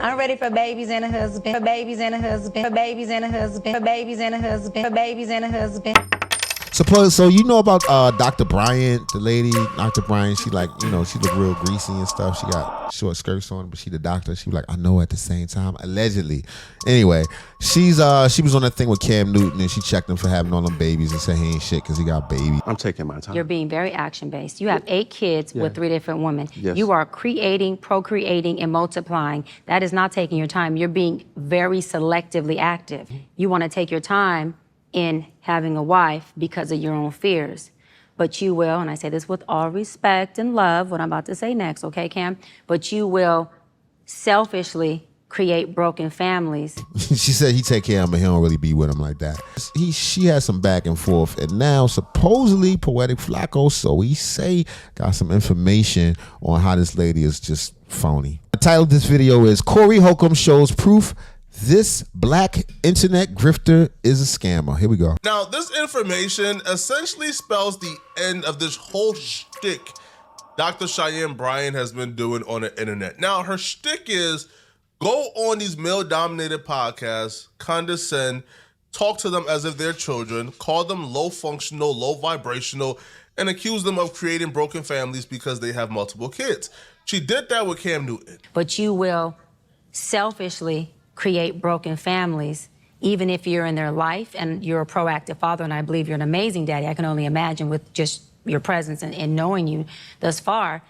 I'm ready for babies and a husband. For babies and a husband. For babies and a husband. For babies and a husband. For babies and a husband. So you know about Dr. Bryant, the lady, Dr. Bryant, she like, you know, she look real greasy and stuff. She got short skirts on, but she the doctor. She was like, I know at the same time, allegedly. Anyway, she was on that thing with Cam Newton and she checked him for having all them babies and said he ain't shit because he got baby. I'm taking my time. You're being very action-based. You have 8 kids with 3 different women. Yes. You are creating, procreating, and multiplying. That is not taking your time. You're being very selectively active. You want to take your time in having a wife because of your own fears. But you will, and I say this with all respect and love, what I'm about to say next, okay, Cam? But you will selfishly create broken families. She said he take care of him, but he don't really be with him like that. She has some back and forth, and now supposedly Poetic Flacco, so he say, got some information on how this lady is just phony. The title of this video is Corey Holcomb shows proof this black internet grifter is a scammer. Here we go. Now, this information essentially spells the end of this whole shtick Dr. Cheyenne Bryant has been doing on the internet. Now, her shtick is go on these male-dominated podcasts, condescend, talk to them as if they're children, call them low-functional, low-vibrational, and accuse them of creating broken families because they have multiple kids. She did that with Cam Newton. But you will selfishly create broken families, even if you're in their life and you're a proactive father, and I believe you're an amazing daddy. I can only imagine with just your presence and knowing you thus far,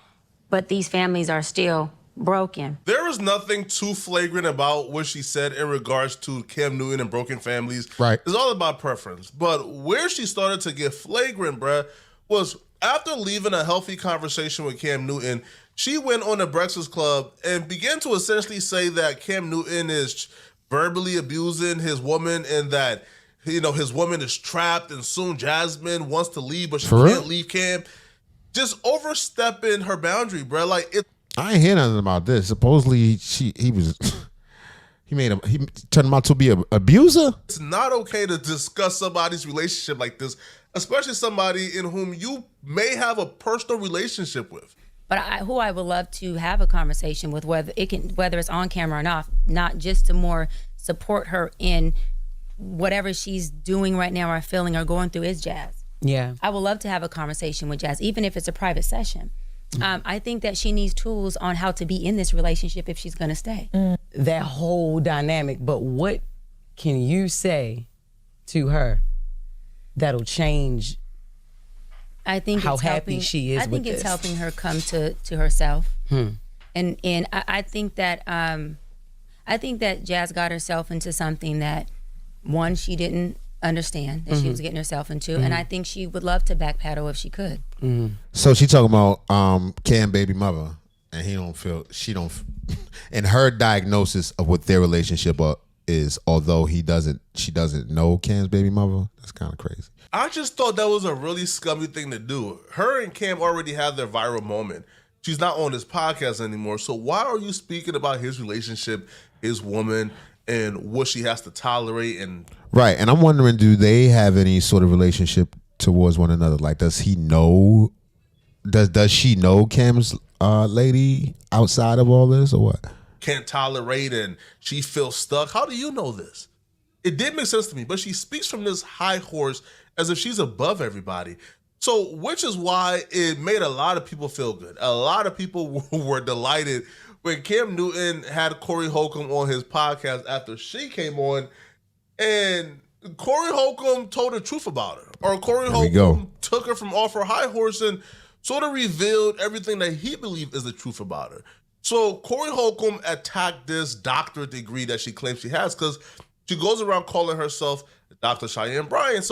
but these families are still broken. There is nothing too flagrant about what she said in regards to Cam Newton and broken families. Right. It's all about preference. But where she started to get flagrant, bruh, was after leaving a healthy conversation with Cam Newton, she went on the Breakfast Club and began to essentially say that Cam Newton is verbally abusing his woman and that, you know, his woman is trapped and soon Jasmine wants to leave, but she can't leave Cam. Just overstepping her boundary, bro. Like, I ain't hear nothing about this. Supposedly he turned him out to be an abuser. It's not okay to discuss somebody's relationship like this, especially somebody in whom you may have a personal relationship with. But who I would love to have a conversation with, whether it's on camera or not just to more support her in whatever she's doing right now or feeling or going through, is Jazz. Yeah. I would love to have a conversation with Jazz, even if it's a private session. I think that she needs tools on how to be in this relationship if she's gonna stay. That whole dynamic, but what can you say to her that'll change how happy she is with this? I think it's helping her come to herself. And I think that Jazz got herself into something that, one, she didn't understand that she was getting herself into, and I think she would love to backpedal if she could. So she talking about Cam baby mother, and she don't, and her diagnosis of what their relationship is, although she doesn't know Cam's baby mother. That's kind of crazy. I just thought that was a really scummy thing to do. Her and Cam already had their viral moment. She's not on this podcast anymore. So why are you speaking about his relationship, his woman, and what she has to tolerate? And right. And I'm wondering, do they have any sort of relationship towards one another? Like, does he know? Does she know Cam's lady outside of all this, or what? Can't tolerate, and she feels stuck. How do you know this? It did make sense to me, but she speaks from this high horse as if she's above everybody. So, which is why it made a lot of people feel good. A lot of people were delighted when Cam Newton had Corey Holcomb on his podcast after she came on, and Corey Holcomb told the truth about her. Or Corey Holcomb took her from off her high horse and sort of revealed everything that he believed is the truth about her. So Corey Holcomb attacked this doctorate degree that she claims she has because she goes around calling herself Dr. Cheyenne Bryant.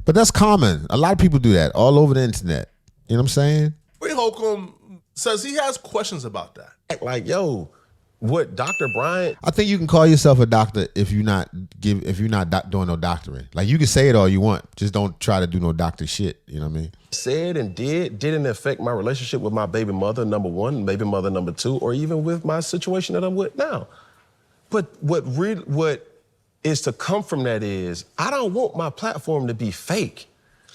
But that's common. A lot of people do that all over the internet. You know what I'm saying? Corey Holcomb says he has questions about that. Like, yo, what Dr. Bryant? I think you can call yourself a doctor if you're not doing no doctoring. Like, you can say it all you want, just don't try to do no doctor shit. You know what I mean? Said and didn't affect my relationship with my baby mother, number one, baby mother, number two, or even with my situation that I'm with now. But what is to come from that is, I don't want my platform to be fake.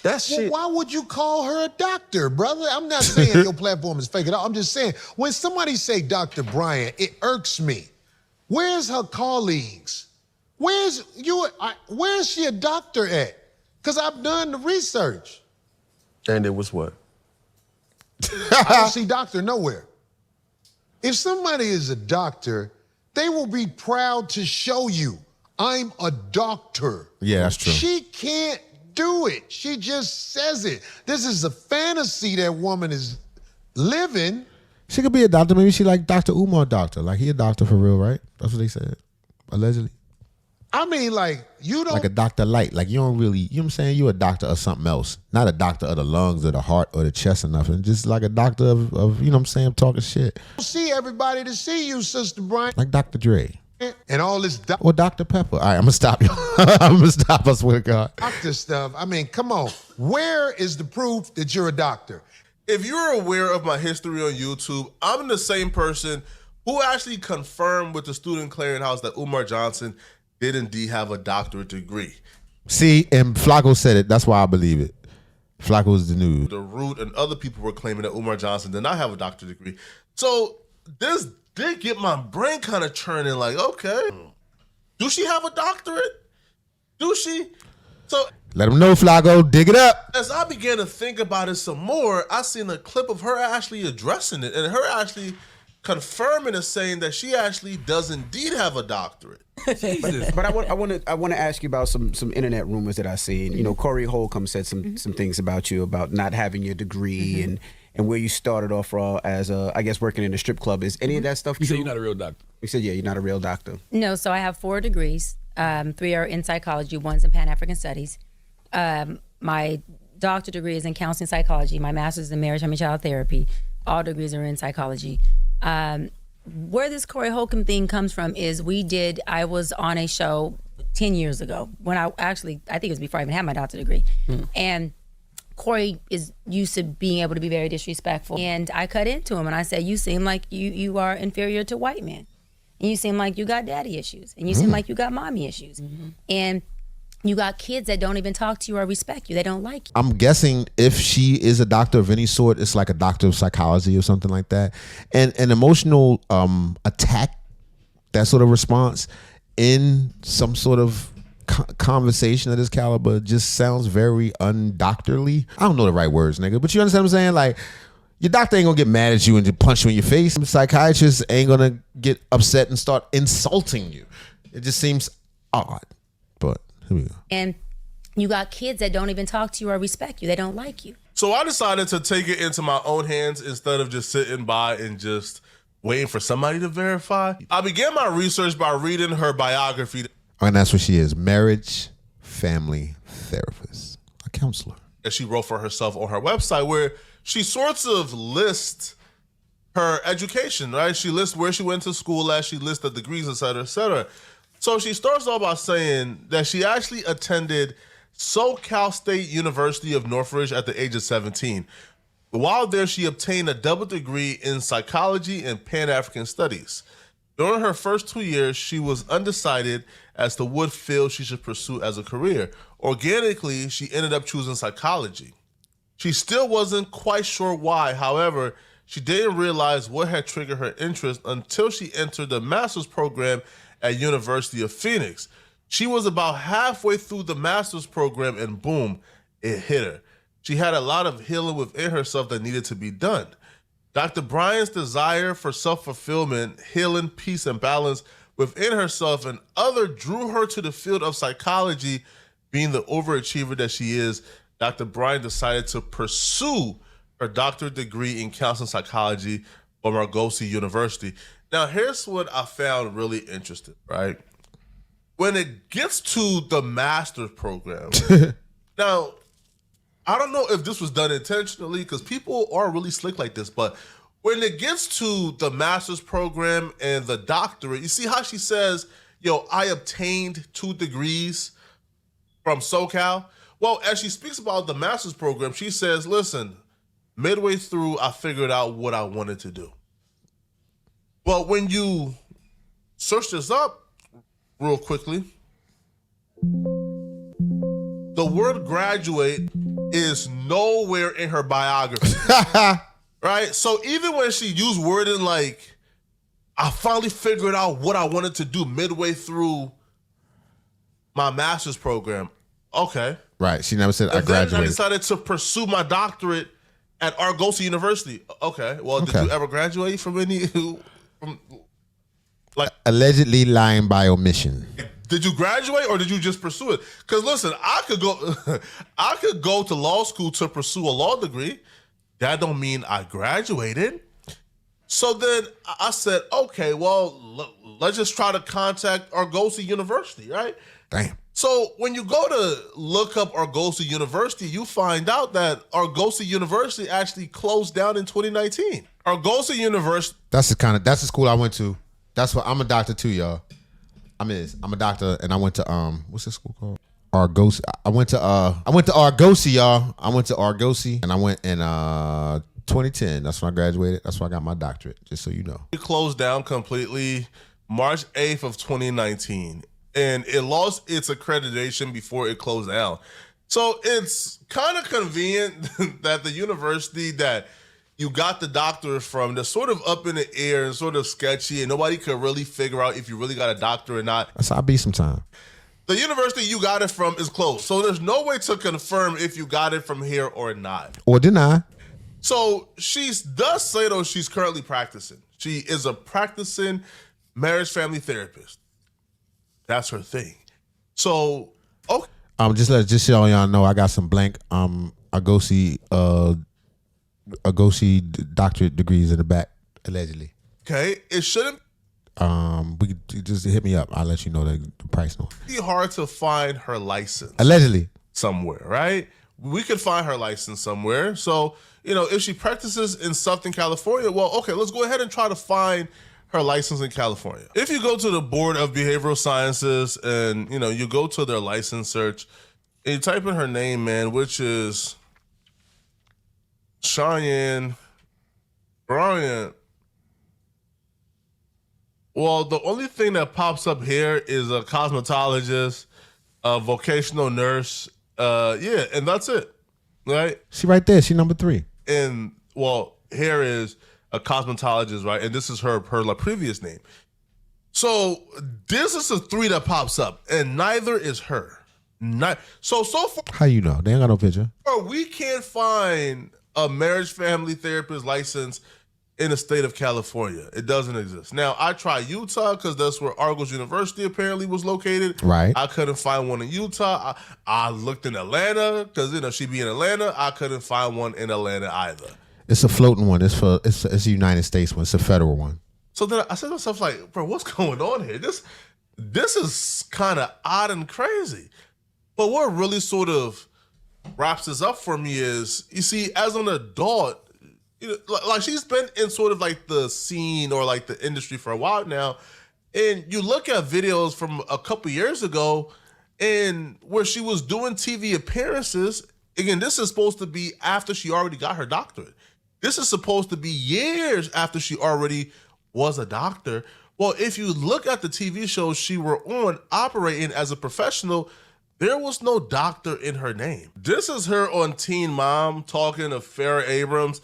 That's shit. Why would you call her a doctor, brother? I'm not saying your platform is fake at all. I'm just saying, when somebody say Dr. Bryant, it irks me. Where's her colleagues? Where's she a doctor at? Because I've done the research. And it was what? I don't see doctor nowhere. If somebody is a doctor, they will be proud to show you, I'm a doctor. Yeah, that's true. She can't do it. She just says it. This is a fantasy that woman is living. She could be a doctor. Maybe she like Dr. Umar doctor. Like he a doctor for real, right? That's what they said. Allegedly. I mean, like, you don't... Like a doctor light. Like you don't really, you know what I'm saying? You a doctor of something else. Not a doctor of the lungs or the heart or the chest or nothing. Just like a doctor of you know what I'm saying, talking shit. see everybody to see you, Sister Bryant. Like Dr. Dre. And all this Or Dr. Pepper. All right, I'm going to stop you. I'm going to stop, I swear to God. doctor stuff. I mean, come on. Where is the proof that you're a doctor? If you're aware of my history on YouTube, I'm the same person who actually confirmed with the Student Clearinghouse that Umar Johnson did indeed have a doctorate degree. See, and Flacco said it. That's why I believe it. Flacco's the news. The Root and other people were claiming that Umar Johnson did not have a doctorate degree. So this did get my brain kind of churning like, okay, do she have a doctorate? Do she? So Let him know, Flacco. Dig it up. as I began to think about it some more, I seen a clip of her actually addressing it and her actually confirming and saying that she actually does indeed have a doctorate. But I want to ask you about some internet rumors that I've seen. You know, Corey Holcomb said some things about you about not having your degree and where you started off as I guess working in a strip club. Is any of that stuff true? You said you're not a real doctor. You said, yeah, you're not a real doctor. No, so I have 4 degrees. 3 are in psychology, 1's in Pan-African Studies. My doctorate degree is in counseling psychology. My master's is in marriage, family, child therapy. All degrees are in psychology. Where this Corey Holcomb thing comes from is I was on a show 10 years ago when I think it was before I even had my doctorate degree. And Corey is used to being able to be very disrespectful. And I cut into him and I said, you seem like you are inferior to white men. And you seem like you got daddy issues. And you seem like you got mommy issues. And you got kids that don't even talk to you or respect you. They don't like you. I'm guessing if she is a doctor of any sort, it's like a doctor of psychology or something like that. And an emotional attack, that sort of response in some sort of conversation of this caliber just sounds very undoctorly. I don't know the right words, nigga, but you understand what I'm saying? Like, your doctor ain't gonna get mad at you and just punch you in your face. The psychiatrist ain't gonna get upset and start insulting you. It just seems odd, but here we go. And you got kids that don't even talk to you or respect you. They don't like you. So I decided to take it into my own hands instead of just sitting by and just waiting for somebody to verify. I began my research by reading her biography. And that's what she is, marriage, family therapist, a counselor. That she wrote for herself on her website, where she sorts of lists her education, right? She lists where she went to school at, she lists the degrees, et cetera, et cetera. So she starts off by saying that she actually attended SoCal State University of Northridge at the age of 17. While there, she obtained a double degree in psychology and Pan-African studies. During her first 2 years, she was undecided as to what field she should pursue as a career. Organically, she ended up choosing psychology. She still wasn't quite sure why. However, she didn't realize what had triggered her interest until she entered the master's program at University of Phoenix. She was about halfway through the master's program and boom, it hit her. She had a lot of healing within herself that needed to be done. Dr. Bryant's desire for self-fulfillment, healing, peace, and balance within herself and other drew her to the field of psychology. Being the overachiever that she is, Dr. Bryant decided to pursue her doctorate degree in counseling psychology from Margosi University. Now, here's what I found really interesting, right? When it gets to the master's program, now, I don't know if this was done intentionally because people are really slick like this, but when it gets to the master's program and the doctorate, you see how she says, yo, I obtained 2 degrees from SoCal? Well, as she speaks about the master's program, she says, listen, midway through, I figured out what I wanted to do. Well, when you search this up real quickly, the word graduate is nowhere in her biography. Right? So even when she used wording like I finally figured out what I wanted to do midway through my master's program. Okay. Right. She never said I And then I graduated. decided to pursue my doctorate at Argosy University. Okay. Well, did you ever graduate from any? Allegedly lying by omission. Did you graduate or did you just pursue it? Because listen, I could go to law school to pursue a law degree. That don't mean I graduated. So then I said, okay, well, let's just try to contact Argosy University, right? Damn. So when you go to look up Argosy University, you find out that Argosy University actually closed down in 2019. Argosy University. That's the school I went to. That's what I'm a doctor too, y'all. I'm a doctor, and I went to what's this school called? Argosy. I went to Argosy, y'all. I went to Argosy, and I went in 2010. That's when I graduated. That's when I got my doctorate. Just so you know. It closed down completely March 8th of 2019, and it lost its accreditation before it closed down. So it's kind of convenient that the university that you got the doctorate from, that's sort of up in the air and sort of sketchy, and nobody could really figure out if you really got a doctor or not. That's how I be sometimes. The university you got it from is closed. So there's no way to confirm if you got it from here or not. Or deny. So she does say, though, she's currently practicing. She is a practicing marriage family therapist. That's her thing. So, okay. Just so y'all know, I got some blank Argosy doctorate degrees in the back, allegedly. Okay, it shouldn't we just hit me up. I'll let you know the price. No, be hard to find her license. Allegedly. Somewhere, right? We could find her license somewhere. So, if she practices in Southern California, well, okay, let's go ahead and try to find her license in California. If you go to the Board of Behavioral Sciences and, you go to their license search and you type in her name, man, which is Cheyenne Bryant. Well, the only thing that pops up here is a cosmetologist, a vocational nurse, and that's it, right? She right there. She number 3. And here is a cosmetologist, right? And this is her previous name. So this is the 3 that pops up, and neither is her. So far, how you know? They ain't got no picture. We can't find a marriage family therapist license in the state of California. It doesn't exist. Now, I tried Utah because that's where Argos University apparently was located. Right. I couldn't find one in Utah. I looked in Atlanta because, she be in Atlanta. I couldn't find one in Atlanta either. It's a floating one. It's a United States one. It's a federal one. So then I said to myself, like, bro, what's going on here? This is kind of odd and crazy. But what really sort of wraps this up for me is, you see, as an adult, like she's been in sort of like the scene or like the industry for a while now, and you look at videos from a couple years ago and where she was doing TV appearances. Again, this is supposed to be after she already got her doctorate. This is supposed to be years after she already was a doctor. Well, if you look at the TV shows she were on operating as a professional, there was no doctor in her name. This is her on Teen Mom talking to Farrah Abrams,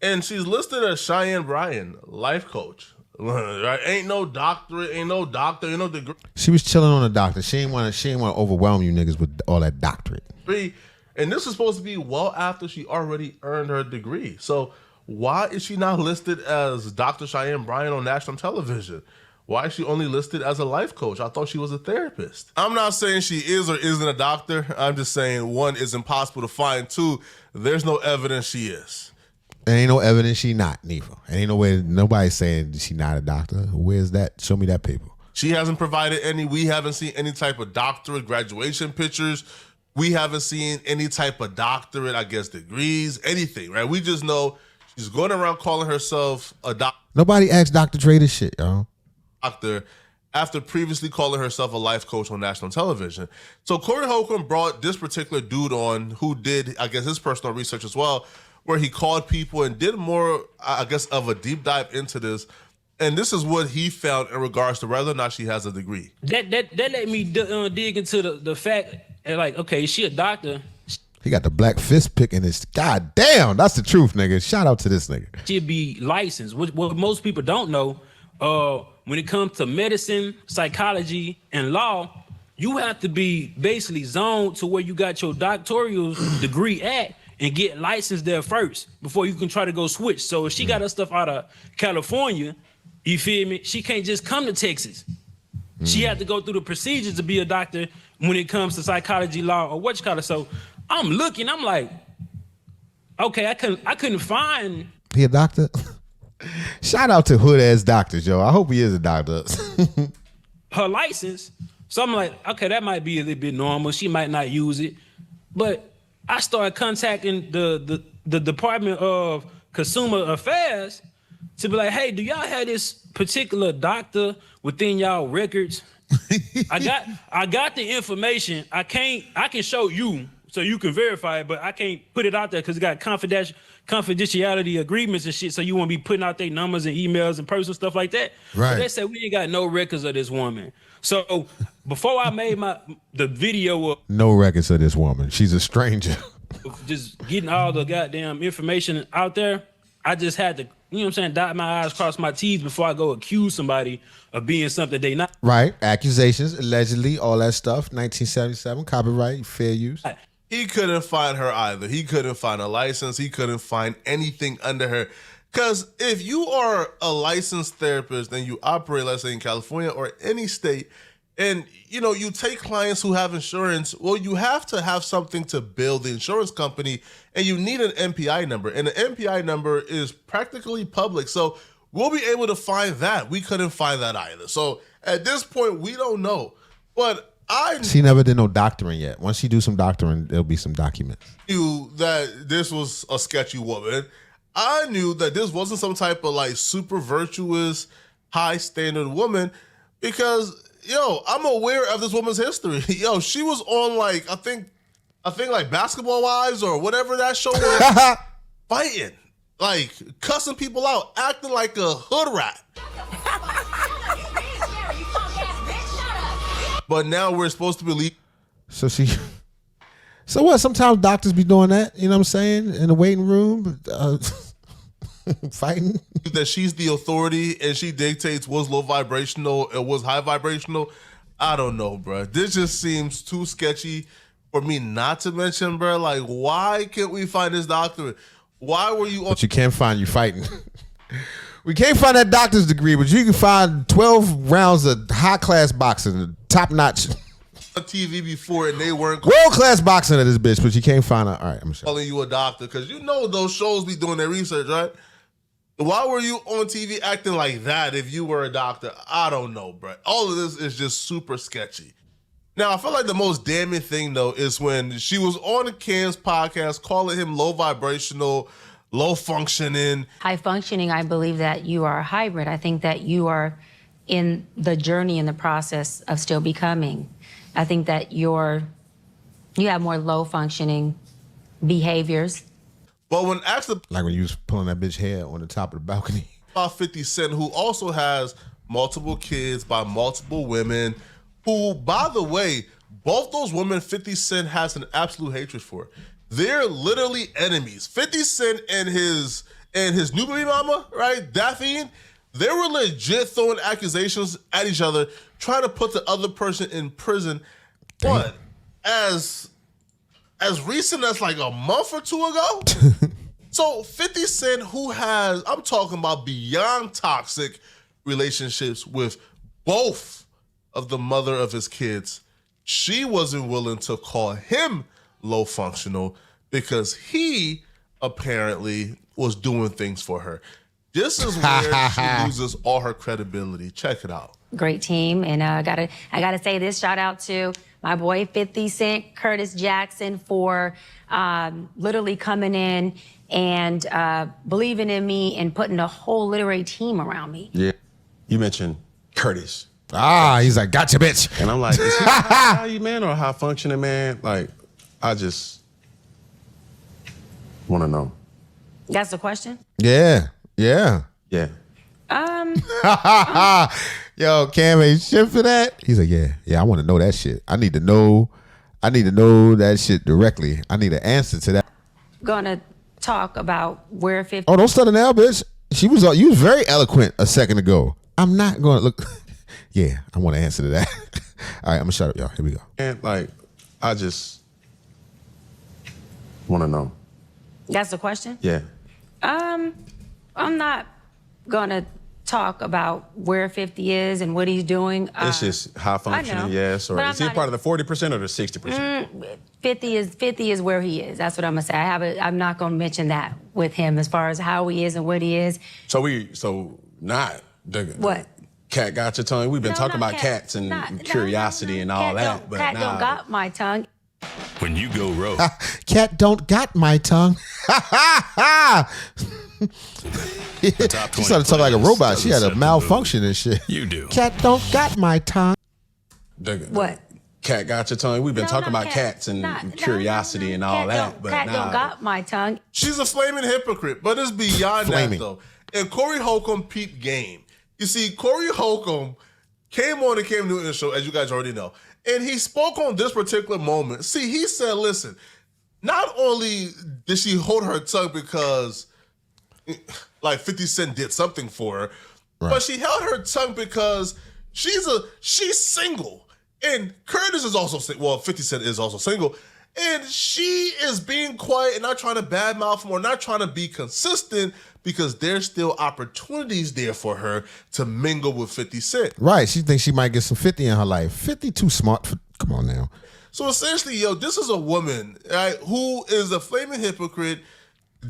and she's listed as Cheyenne Bryant, life coach. Right? Ain't no doctorate, ain't no doctor, ain't no degree. She was chilling on a doctor. She ain't want to overwhelm you niggas with all that doctorate. And this is supposed to be well after she already earned her degree. So why is she not listed as Dr. Cheyenne Bryant on national television? Why is she only listed as a life coach? I thought she was a therapist. I'm not saying she is or isn't a doctor. I'm just saying, 1, it's impossible to find. 2, there's no evidence she is. There ain't no evidence she not, neither. And ain't no way nobody's saying she not a doctor. Where's that? Show me that paper. She hasn't provided any. We haven't seen any type of doctorate graduation pictures. We haven't seen any type of doctorate, degrees, anything, right? We just know she's going around calling herself a doctor. Nobody asked Dr. Dre this shit, y'all. Doctor after previously calling herself a life coach on national television. So Corey Holcomb brought this particular dude on who did, his personal research as well, where he called people and did more, of a deep dive into this. And this is what he found in regards to whether or not she has a degree. That let me dig into the fact, like, okay, she a doctor. He got the black fist pick in his. God damn, that's the truth, nigga. Shout out to this nigga. She'd be licensed. What most people don't know, when it comes to medicine, psychology, and law, you have to be basically zoned to where you got your doctoral degree at and get licensed there first before you can try to go switch. So if she got her stuff out of California, you feel me? She can't just come to Texas. She had to go through the procedures to be a doctor when it comes to psychology, law, or what you call it. So I'm looking, I'm like, okay, I couldn't find. He a doctor? Shout out to hood ass doctors, yo. I hope he is a doctor. Her license. So I'm like, okay, that might be a little bit normal. She might not use it. But I started contacting the Department of Consumer Affairs to be like, hey, do y'all have this particular doctor within y'all records? I got the information. I can show you so you can verify it, but I can't put it out there because it got confidentiality agreements and shit, so you won't be putting out their numbers and emails and personal stuff like that. Right. But they said we ain't got no records of this woman. So before I made the video of no records of this woman. She's a stranger. just getting all the goddamn information out there, I just had to, you know what I'm saying, dot my I's, cross my T's before I go accuse somebody of being something they not. Right. Accusations, allegedly, all that stuff. 1977, copyright, fair use. He couldn't find her either. He couldn't find a license. He couldn't find anything under her. Because if you are a licensed therapist and you operate, let's say in California or any state, and you take clients who have insurance, well, you have to have something to bill the insurance company, and you need an MPI number. And the MPI number is practically public. So we'll be able to find that. We couldn't find that either. So at this point, we don't know. But she never did no doctoring yet. Once she do some doctoring, there'll be some documents. Knew that this was a sketchy woman. I knew that this wasn't some type of like super virtuous, high standard woman because, I'm aware of this woman's history. She was on like, I think like Basketball Wives or whatever that show was, fighting, like cussing people out, acting like a hood rat. But now we're supposed to believe. So what? Sometimes doctors be doing that, you know what I'm saying? In the waiting room, fighting. That she's the authority and she dictates what's low vibrational and what's high vibrational. I don't know, bro. This just seems too sketchy for me not to mention, bro. Like, why can't we find this doctor? Why were you on? But you can't find you fighting. We can't find that doctor's degree, but you can find 12 rounds of high-class boxing, top-notch. On TV before and they weren't world-class boxing of this bitch, but you can't find her. All right, I'm sure. Calling you a doctor because those shows be doing their research, right? Why were you on TV acting like that if you were a doctor? I don't know, bro. All of this is just super sketchy. Now, I feel like the most damning thing, though, is when she was on Cam's podcast calling him low vibrational, low functioning. High functioning, I believe that you are a hybrid. I think that you are in the journey, in the process of still becoming. I think that you have more low functioning behaviors. But when asked like when you was pulling that bitch hair on the top of the balcony. About 50 Cent, who also has multiple kids by multiple women, who, by the way, both those women 50 Cent has an absolute hatred for. They're literally enemies. 50 Cent and his new baby mama, right, Daphne, they were legit throwing accusations at each other, trying to put the other person in prison. What? As recent as like a month or two ago? So 50 Cent, I'm talking about beyond toxic relationships with both of the mother of his kids, she wasn't willing to call him low functional because he apparently was doing things for her. This is where she loses all her credibility. Check it out. Great team, and I gotta say this. Shout out to my boy 50 Cent, Curtis Jackson, for literally coming in and believing in me and putting a whole literary team around me. Yeah, you mentioned Curtis. He's like, gotcha, bitch. And I'm like, is he high value man or high functioning man? Like, I just want to know. That's the question? Yeah. Yo, Cam ain't shit for that. He's like, yeah, I want to know that shit. I need to know that shit directly. I need an answer to that. Gonna talk about where 50. Oh, don't stutter now, bitch. You was very eloquent a second ago. I'm not going to look. Yeah, I want to answer to that. All right, I'm going to shut up, y'all. Here we go. And like, I just want to know. That's the question? Yeah. I'm not gonna talk about where 50 is and what he's doing. It's just high functioning, yes, or is he part of the 40% or the 60%? 50 is where he is. That's what I'm gonna say. I'm not gonna mention that with him as far as how he is and what he is. So not the What? Cat got your tongue. We've been talking about cat. cats and curiosity and all that, but Cat don't got my tongue. When you go rogue. Cat don't got my tongue. She started talking like a robot. She had a malfunction and shit. You do. Cat don't got my tongue. What? Cat got your tongue. We've been talking about cats and curiosity and all that, but Cat don't got my tongue. She's a flaming hypocrite, but it's beyond Flaming. that, though. And Corey Holcomb peeped game. You see, Corey Holcomb came on the Cam Newton show, as you guys already know, and he spoke on this particular moment. See, he said, listen, not only did she hold her tongue because, like, 50 Cent did something for her, but she held her tongue because she's single. And Curtis is also single. Well, 50 Cent is also single. And she is being quiet and not trying to badmouth him or not trying to be consistent because there's still opportunities there for her to mingle with 50 Cent. Right. She thinks she might get some 50 in her life. 50 too smart for, come on now. So essentially, this is a woman, right, who is a flaming hypocrite,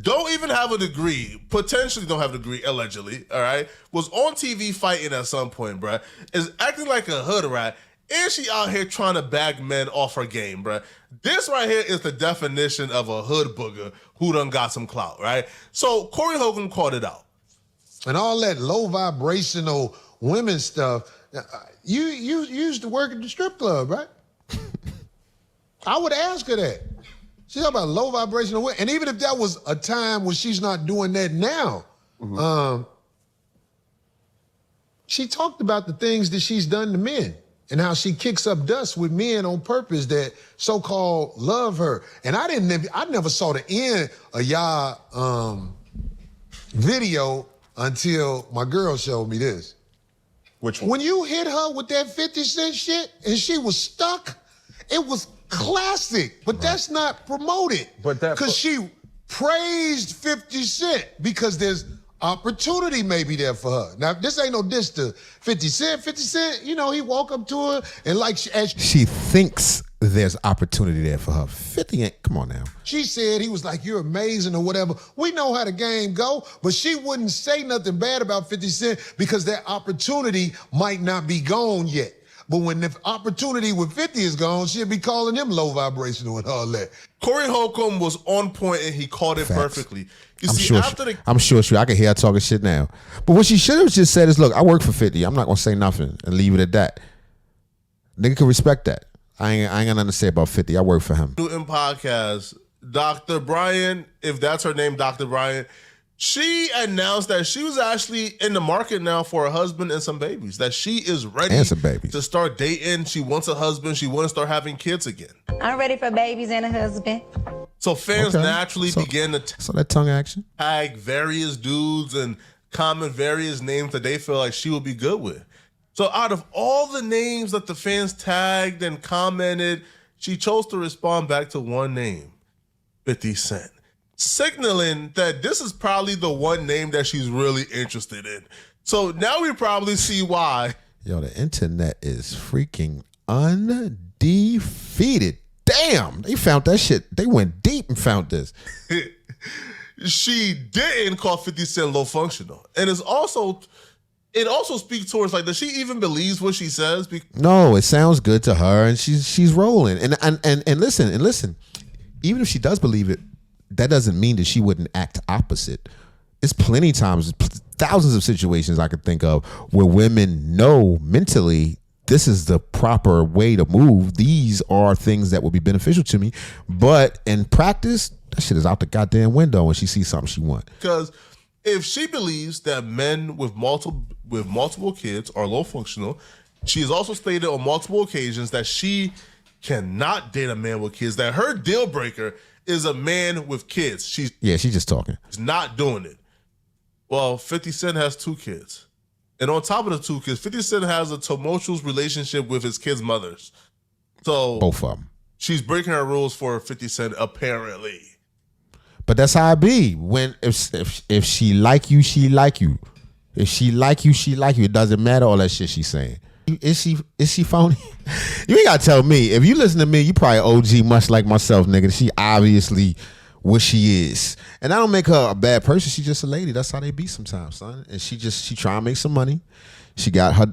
don't even have a degree, potentially don't have a degree, allegedly, all right, was on TV fighting at some point, bruh, is acting like a hood rat, and she out here trying to bag men off her game, bruh. This right here is the definition of a hood booger who done got some clout, right? So Corey Holcomb called it out. And all that low vibrational women stuff, you used to work at the strip club, right? I would ask her that. She's talking about low vibrational women. And even if that was a time when she's not doing that now, she talked about the things that she's done to men and how she kicks up dust with men on purpose that so-called love her. And I never saw the end of y'all video until my girl showed me this. Which one? When you hit her with that 50 Cent shit and she was stuck, it was classic, but that's not promoted. But that because she praised 50 Cent because there's opportunity maybe there for her. Now, this ain't no diss to 50 Cent. 50 Cent, he walk up to her and like she thinks there's opportunity there for her. 50 ain't, come on now. She said he was like, you're amazing or whatever. We know how the game go, but she wouldn't say nothing bad about 50 Cent because that opportunity might not be gone yet. But when the opportunity with 50 is gone, she'll be calling him low vibrational and all that. Corey Holcomb was on point and he called it perfectly. I'm sure I can hear her talking shit now. But what she should have just said is, look, I work for 50. I'm not going to say nothing and leave it at that. Nigga can respect that. I ain't got nothing to say about 50. I work for him. Newton podcast, Dr. Bryant, if that's her name, Dr. Bryant, she announced that she was actually in the market now for a husband and some babies, that she is ready to start dating. She wants a husband. She wants to start having kids again. I'm ready for babies and a husband. So fans naturally began to that tongue action tag various dudes and comment various names that they feel like she would be good with. So out of all the names that the fans tagged and commented, she chose to respond back to one name, 50 Cent. Signaling that this is probably the one name that she's really interested in. So now we probably see why. Yo, the internet is freaking undefeated. Damn, they found that shit. They went deep and found this. She didn't call 50 Cent low functional. And it also speaks towards, like, does she even believes what she says? No, it sounds good to her and she's rolling. And listen, even if she does believe it, that doesn't mean that she wouldn't act opposite. It's plenty times, thousands of situations I could think of where women know mentally this is the proper way to move. These are things that will be beneficial to me. But in practice, that shit is out the goddamn window when she sees something she wants. Because if she believes that men with multiple kids are low functional, she has also stated on multiple occasions that she cannot date a man with kids, that her deal breaker is a man with kids. She's just talking. She's not doing it. Well, 50 Cent has 2 kids. And on top of the two kids, 50 Cent has a tumultuous relationship with his kids' mothers. So Both of them. she's breaking her rules for 50 Cent, apparently. But that's how it be. When if she like you, she like you. If she like you, she like you. It doesn't matter all that shit she's saying. Is she phony? You ain't gotta tell me. If you listen to me, you probably OG much like myself, nigga. She obviously what she is. And I don't make her a bad person. She's just a lady. That's how they be sometimes, son. And she try to make some money. She got her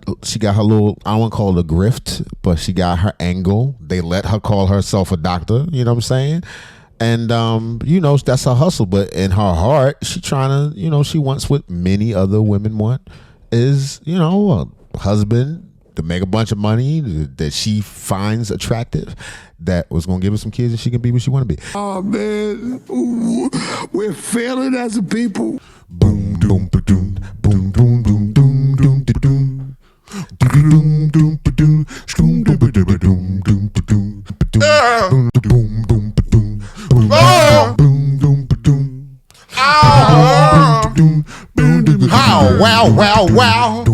little, I don't want to call it a grift, but she got her angle. They let her call herself a doctor, you know what I'm saying? And that's her hustle. But in her heart, she trying to, she wants what many other women want is, a husband to make a bunch of money that she finds attractive, that was gonna give her some kids and she can be what she want to be. Oh man, ooh, we're failing as a people. Boom, boom, boom, boom, boom, boom, boom, boom, boom, boom. Boom, boom, boom, boom, boom, boom, boom, boom, boom, boom, wow, wow, wow.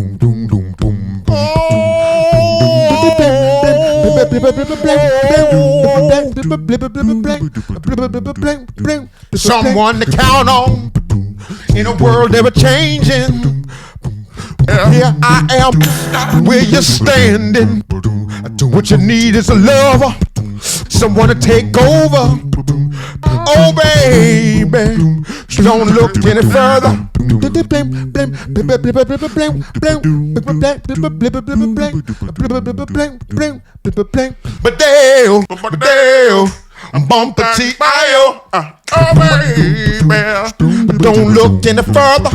Someone to count on in a world ever changing. Here I am, where you're standing. What you need is a lover, someone to take over. Oh baby, don't look any further. But Dale, bumper cheek, oh baby, don't look any further.